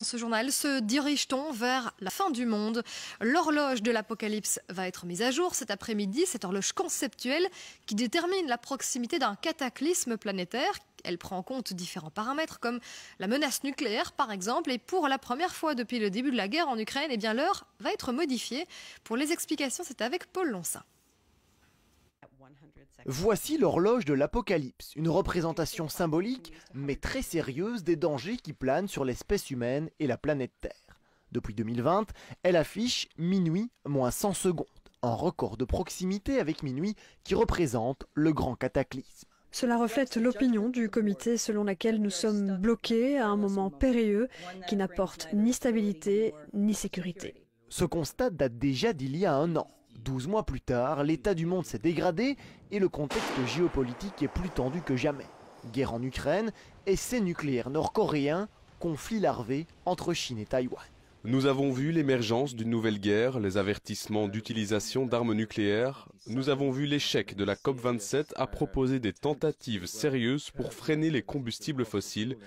Ce journal se dirige-t-on vers la fin du monde. L'horloge de l'apocalypse va être mise à jour cet après-midi. Cette horloge conceptuelle qui détermine la proximité d'un cataclysme planétaire. Elle prend en compte différents paramètres comme la menace nucléaire par exemple. Et pour la première fois depuis le début de la guerre en Ukraine, eh bien l'heure va être modifiée. Pour les explications, c'est avec Paul Lonsin. Voici l'horloge de l'apocalypse, une représentation symbolique mais très sérieuse des dangers qui planent sur l'espèce humaine et la planète Terre. Depuis 2020, elle affiche minuit moins 100 secondes, un record de proximité avec minuit qui représente le grand cataclysme. Cela reflète l'opinion du comité selon laquelle nous sommes bloqués à un moment périlleux qui n'apporte ni stabilité ni sécurité. Ce constat date déjà d'il y a un an. 12 mois plus tard, l'état du monde s'est dégradé et le contexte géopolitique est plus tendu que jamais. Guerre en Ukraine, essais nucléaires nord-coréens, conflit larvé entre Chine et Taïwan. Nous avons vu l'émergence d'une nouvelle guerre, les avertissements d'utilisation d'armes nucléaires. Nous avons vu l'échec de la COP27 à proposer des tentatives sérieuses pour freiner les combustibles fossiles.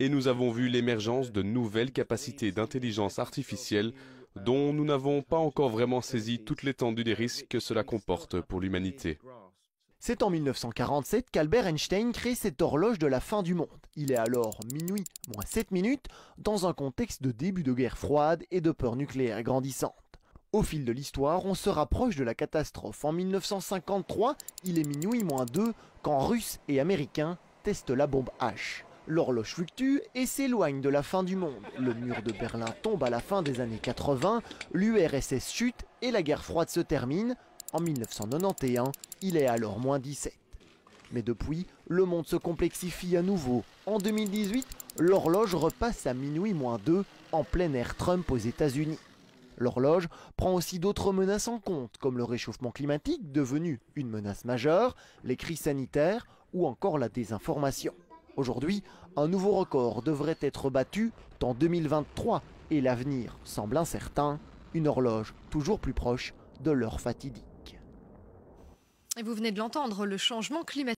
Et nous avons vu l'émergence de nouvelles capacités d'intelligence artificielle dont nous n'avons pas encore vraiment saisi toute l'étendue des risques que cela comporte pour l'humanité. C'est en 1947 qu'Albert Einstein crée cette horloge de la fin du monde. Il est alors minuit moins 7 minutes dans un contexte de début de guerre froide et de peur nucléaire grandissante. Au fil de l'histoire, on se rapproche de la catastrophe. En 1953, il est minuit moins 2 quand Russes et Américains testent la bombe H. L'horloge fluctue et s'éloigne de la fin du monde. Le mur de Berlin tombe à la fin des années 80, l'URSS chute et la guerre froide se termine. En 1991, il est alors moins 17. Mais depuis, le monde se complexifie à nouveau. En 2018, l'horloge repasse à minuit moins 2 en plein air Trump aux États-Unis. L'horloge prend aussi d'autres menaces en compte, comme le réchauffement climatique devenu une menace majeure, les crises sanitaires ou encore la désinformation. Aujourd'hui, un nouveau record devrait être battu en 2023 et l'avenir semble incertain, une horloge toujours plus proche de l'heure fatidique. Et vous venez de l'entendre, le changement climatique